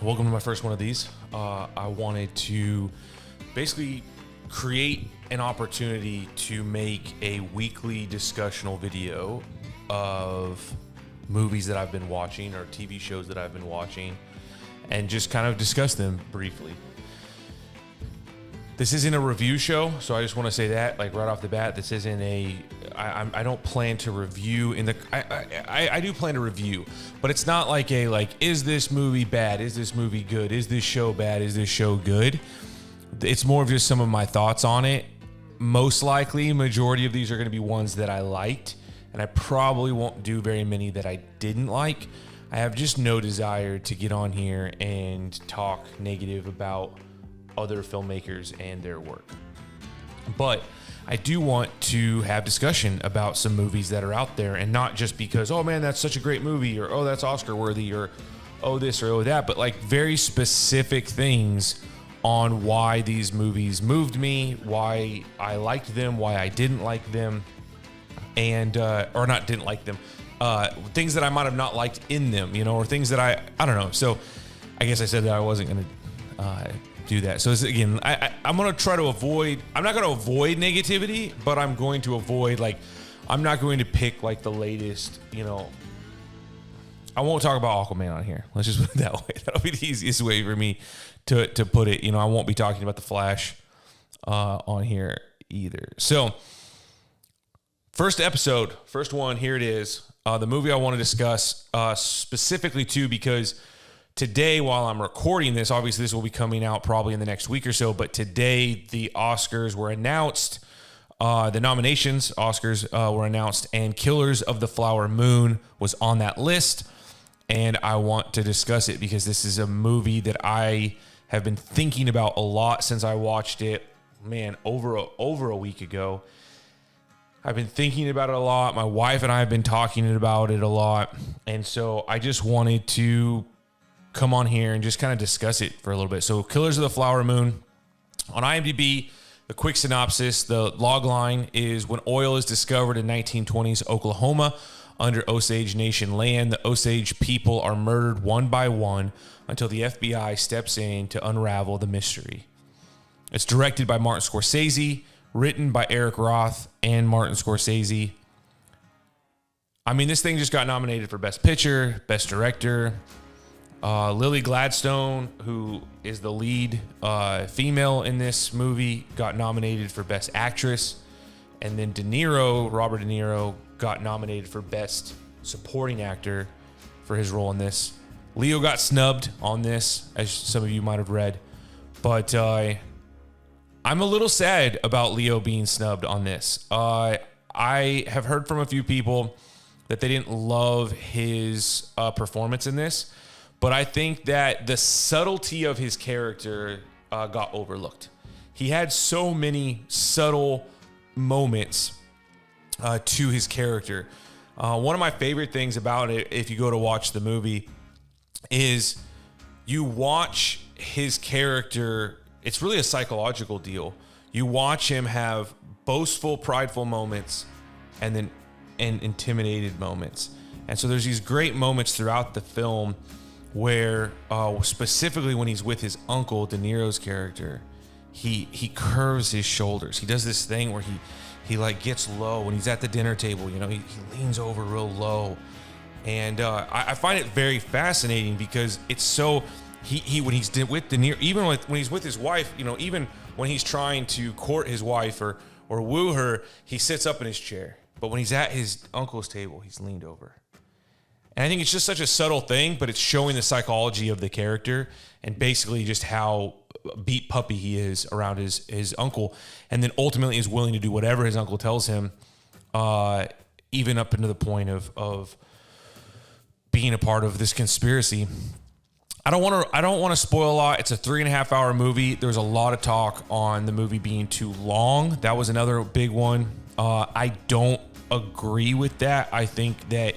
Welcome to my first one of these. I wanted to basically create an opportunity to make a weekly discussional video of movies that I've been watching or TV shows that I've been watching and just kind of discuss them briefly. This isn't a review show, so I just want to say that, like right off the bat, this isn't a. I don't plan to review in the. I do plan to review, but it's not like is this movie bad? Is this movie good? Is this show bad? Is this show good? It's more of just some of my thoughts on it. Most likely, majority of these are going to be ones that I liked, and I probably won't do very many that I didn't like. I have just no desire to get on here and talk negative about other filmmakers and their work. But I do want to have discussion about some movies that are out there, and not just because, oh man, that's such a great movie, or oh, that's Oscar worthy, or oh, this or oh, that, but like very specific things on why these movies moved me, why I liked them, why I didn't like them, and or not didn't like them, things that I might have not liked in them, or things that I don't know. So I guess I said that I wasn't going to do that. So again, I'm going to try to avoid, I'm not going to avoid negativity, but I'm going to avoid, I'm not going to pick the latest, I won't talk about Aquaman on here. Let's just put it that way. That'll be the easiest way for me to put it. I won't be talking about The Flash on here either. So first episode, first one, here it is. The movie I want to discuss specifically too, because today, while I'm recording this, obviously this will be coming out probably in the next week or so, but today the Oscars were announced. The nominations, Oscars, were announced, and Killers of the Flower Moon was on that list. And I want to discuss it because this is a movie that I have been thinking about a lot since I watched it, over a week ago. I've been thinking about it a lot. My wife and I have been talking about it a lot. And so I just wanted to come on here and just kind of discuss it for a little bit. So Killers of the Flower Moon on IMDb, the quick synopsis, the log line is: when oil is discovered in 1920s Oklahoma under Osage Nation land, the Osage people are murdered one by one until the FBI steps in to unravel the mystery. It's directed by Martin Scorsese, written by Eric Roth and Martin Scorsese. I mean, this thing just got nominated for Best Picture, Best Director. Lily Gladstone, who is the lead female in this movie, got nominated for Best Actress. And then Robert De Niro, got nominated for Best Supporting Actor for his role in this. Leo got snubbed on this, as some of you might have read. But I'm a little sad about Leo being snubbed on this. I have heard from a few people that they didn't love his performance in this. But I think that the subtlety of his character got overlooked. He had so many subtle moments to his character. One of my favorite things about it, if you go to watch the movie, is you watch his character. It's really a psychological deal. You watch him have boastful, prideful moments and intimidated moments. And so there's these great moments throughout the film where specifically when he's with his uncle, De Niro's character, he curves his shoulders. He does this thing where he gets low when he's at the dinner table. He leans over real low, and I find it very fascinating because it's so he when he's with De Niro, even when he's with his wife, even when he's trying to court his wife or woo her, he sits up in his chair. But when he's at his uncle's table, he's leaned over. And I think it's just such a subtle thing, but it's showing the psychology of the character and basically just how beat puppy he is around his uncle, and then ultimately is willing to do whatever his uncle tells him, even up into the point of being a part of this conspiracy. I don't want to spoil a lot. It's a 3.5 hour movie. There's a lot of talk on the movie being too long. That was another big one. I don't agree with that. I think that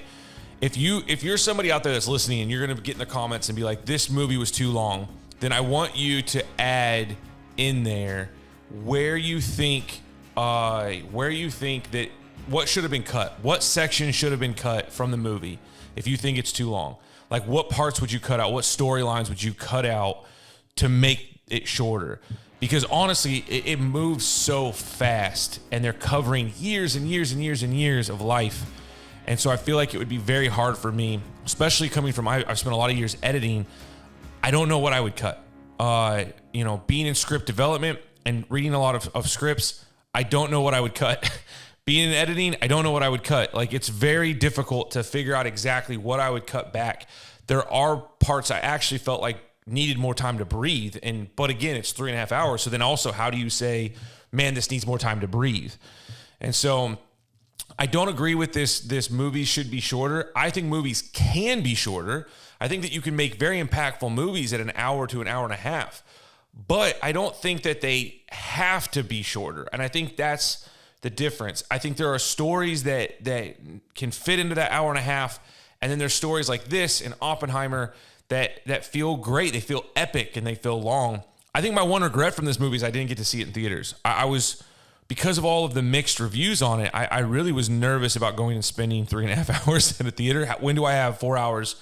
if you're somebody out there that's listening and you're going to get in the comments and be like, this movie was too long, then I want you to add in there where you think that what should have been cut, what section should have been cut from the movie if you think it's too long. Like, what parts would you cut out? What storylines would you cut out to make it shorter? Because honestly, it moves so fast, and they're covering years and years and years and years of life. And so I feel like it would be very hard for me, especially coming from, I've spent a lot of years editing. I don't know what I would cut. Being in script development and reading a lot of scripts, I don't know what I would cut. Being in editing, I don't know what I would cut. Like, it's very difficult to figure out exactly what I would cut back. There are parts I actually felt like needed more time to breathe. But again, it's 3.5 hours. So then also, how do you say, man, this needs more time to breathe? And so I don't agree with this movie should be shorter. I think movies can be shorter. I think that you can make very impactful movies at an hour to an hour and a half. But I don't think that they have to be shorter. And I think that's the difference. I think there are stories that can fit into that hour and a half. And then there's stories like this in Oppenheimer that feel great. They feel epic and they feel long. I think my one regret from this movie is I didn't get to see it in theaters. I was, because of all of the mixed reviews on it, I really was nervous about going and spending 3.5 hours in a theater. When do I have 4 hours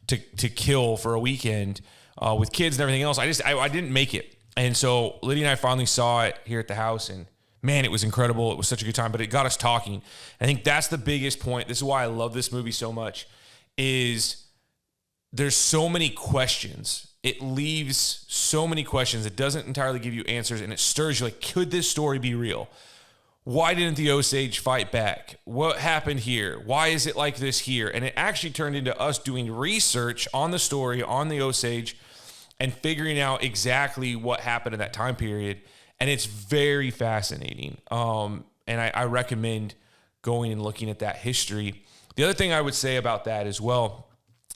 to kill for a weekend with kids and everything else? I didn't make it. And so Lydia and I finally saw it here at the house, and man, it was incredible. It was such a good time, but it got us talking. I think that's the biggest point. This is why I love this movie so much, is there's so many questions. It leaves so many questions. It doesn't entirely give you answers, and it stirs you like, could this story be real? Why didn't the Osage fight back? What happened here? Why is it like this here? And it actually turned into us doing research on the story, on the Osage, and figuring out exactly what happened in that time period. And it's very fascinating. And I recommend going and looking at that history. The other thing I would say about that as well,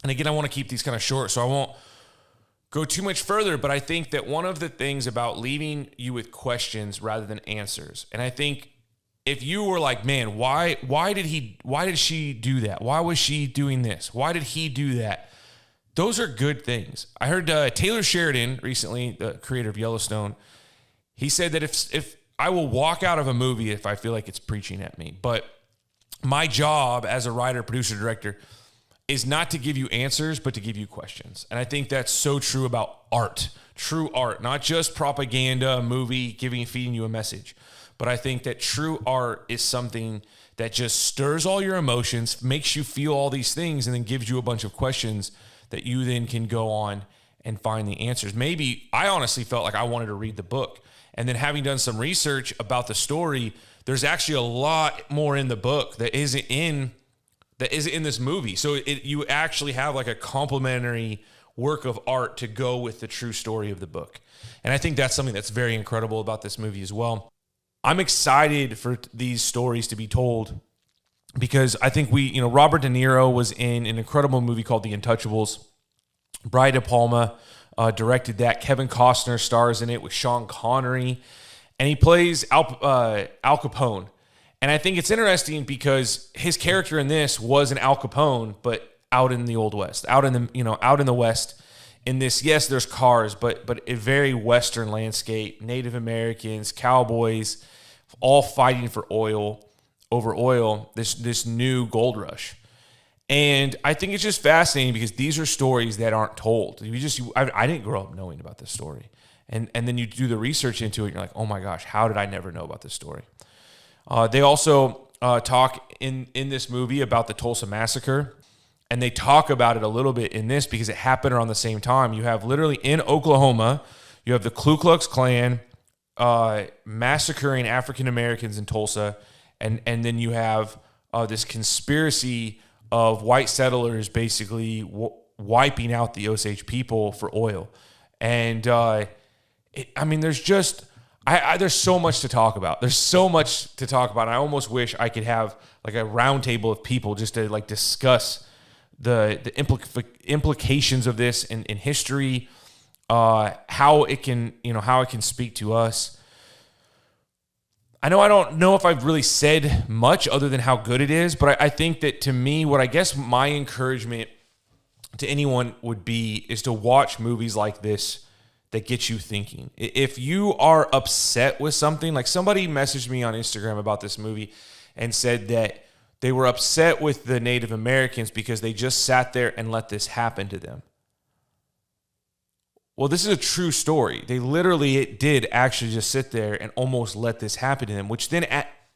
and again, I want to keep these kind of short, so I won't go too much further, but I think that one of the things about leaving you with questions rather than answers, and I think if you were like, man, why did she do that? Why was she doing this? Why did he do that? Those are good things. I heard Taylor Sheridan recently, the creator of Yellowstone, he said that if I will walk out of a movie if I feel like it's preaching at me, but my job as a writer, producer, director is not to give you answers, but to give you questions. And I think that's so true about art, true art, not just propaganda, a movie, feeding you a message. But I think that true art is something that just stirs all your emotions, makes you feel all these things, and then gives you a bunch of questions that you then can go on and find the answers. Maybe I honestly felt like I wanted to read the book. And then having done some research about the story, there's actually a lot more in the book that isn't in this movie. So you actually have like a complementary work of art to go with the true story of the book. And I think that's something that's very incredible about this movie as well. I'm excited for these stories to be told because I think Robert De Niro was in an incredible movie called The Untouchables. Brian De Palma directed that. Kevin Costner stars in it with Sean Connery, and he plays Al Capone. And I think it's interesting because his character in this was an Al Capone, but out in the Old West, out in the West. In this, yes, there's cars, but a very Western landscape. Native Americans, cowboys, all fighting for oil, over oil. This new gold rush, and I think it's just fascinating because these are stories that aren't told. I didn't grow up knowing about this story, and then you do the research into it, and you're like, oh my gosh, how did I never know about this story? They also talk in this movie about the Tulsa Massacre, and they talk about it a little bit in this because it happened around the same time. You have literally in Oklahoma, you have the Ku Klux Klan massacring African Americans in Tulsa, and then you have this conspiracy of white settlers basically wiping out the Osage people for oil. And there's just... there's so much to talk about. There's so much to talk about. And I almost wish I could have like a round table of people just to like discuss the implications of this in history, how it can speak to us. I don't know if I've really said much other than how good it is, but I think that to me, what I guess my encouragement to anyone would be is to watch movies like this that gets you thinking. If you are upset with something, like somebody messaged me on Instagram about this movie and said that They were upset with the Native Americans because they just sat there and let this happen to them. Well, this is a true story. They literally did actually just sit there and almost let this happen to them, which then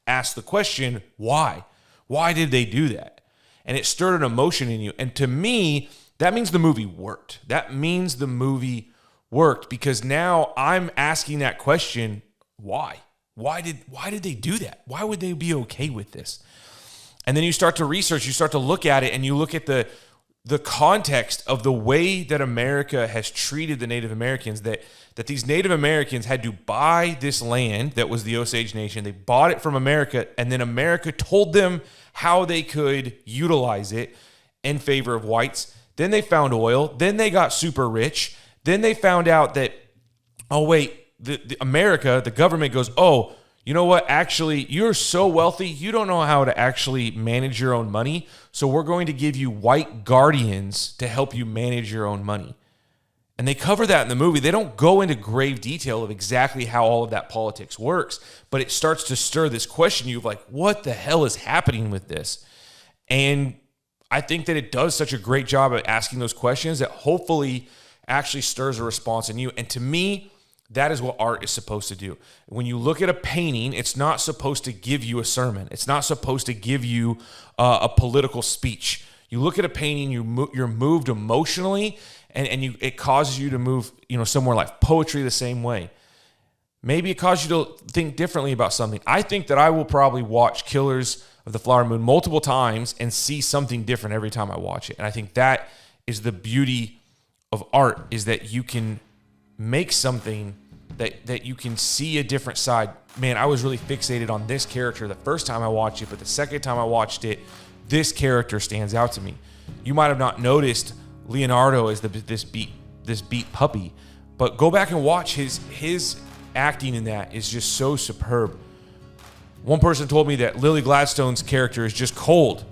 asked the question, why? Why did they do that? And it stirred an emotion in you. And to me, that means the movie worked. That means the movie worked because now I'm asking that question, why? Why did they do that? Why would they be okay with this? And then you start to research, you start to look at it, and you look at the context of the way that America has treated the Native Americans, that these Native Americans had to buy this land that was the Osage Nation. They bought it from America, and then America told them how they could utilize it in favor of whites. Then they found oil. Then they got super rich. Then they found out that, oh, wait, the America, the government goes, oh, you know what? Actually, you're so wealthy, you don't know how to actually manage your own money. So we're going to give you white guardians to help you manage your own money. And they cover that in the movie. They don't go into grave detail of exactly how all of that politics works, but it starts to stir this question you of like, what the hell is happening with this? And I think that it does such a great job at asking those questions that hopefully actually stirs a response in you. And to me, that is what art is supposed to do. When you look at a painting, it's not supposed to give you a sermon. It's not supposed to give you a political speech. You look at a painting, you're moved emotionally, and it causes you to move, somewhere like poetry the same way. Maybe it causes you to think differently about something. I think that I will probably watch Killers of the Flower Moon multiple times and see something different every time I watch it. And I think that is the beauty of art, is that you can make something that you can see a different side. Man, I was really fixated on this character the first time I watched it, but the second time I watched it, this character stands out to me. You might have not noticed Leonardo as this beat puppy, but go back and watch his acting in that is just so superb. One person told me that Lily Gladstone's character is just cold,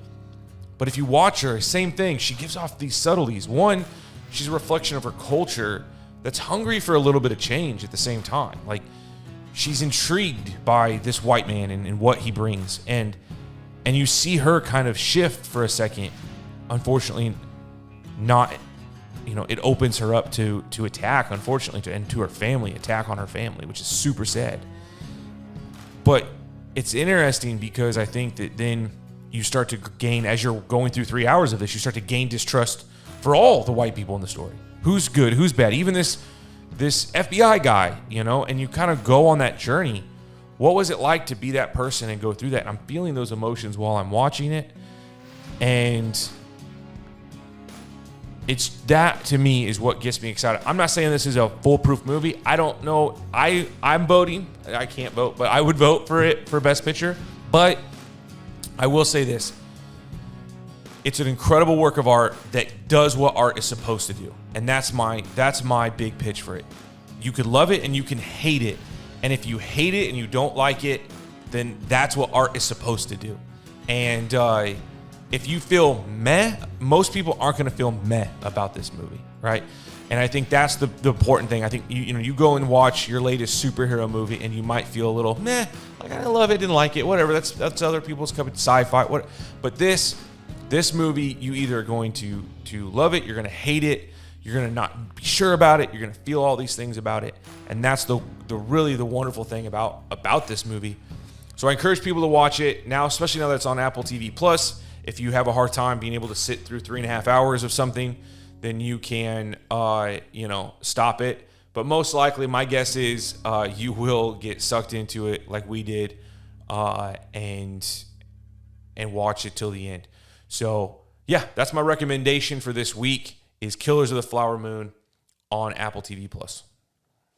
but if you watch her, same thing. She gives off these subtleties. One, she's a reflection of her culture that's hungry for a little bit of change at the same time. Like, she's intrigued by this white man and what he brings. And you see her kind of shift for a second. Unfortunately, not, it opens her up to attack, unfortunately, and to her family, attack on her family, which is super sad. But it's interesting because I think that then you start to gain, as you're going through 3 hours of this, you start to gain distrust for all the white people in the story. Who's good, who's bad, even this FBI guy, and you kind of go on that journey. What was it like to be that person and go through that? And I'm feeling those emotions while I'm watching it. And it's that, to me, is what gets me excited. I'm not saying this is a foolproof movie. I don't know. I'm voting. I can't vote, but I would vote for it for Best Picture. But I will say this. It's an incredible work of art that does what art is supposed to do. And that's my big pitch for it. You could love it and you can hate it. And if you hate it and you don't like it, then that's what art is supposed to do. And if you feel meh, most people aren't going to feel meh about this movie, right? And I think that's the important thing. I think you go and watch your latest superhero movie and you might feel a little meh, like I love it, didn't like it, whatever. That's other people's cup of sci-fi. But this movie, you either are going to love it, you're going to hate it, you're going to not be sure about it, you're going to feel all these things about it. And that's the really wonderful thing about this movie. So I encourage people to watch it now, especially now that it's on Apple TV Plus. If you have a hard time being able to sit through 3.5 hours of something, then you can stop it. But most likely, my guess is you will get sucked into it like we did, and watch it till the end. So, yeah, that's my recommendation for this week is Killers of the Flower Moon on Apple TV Plus.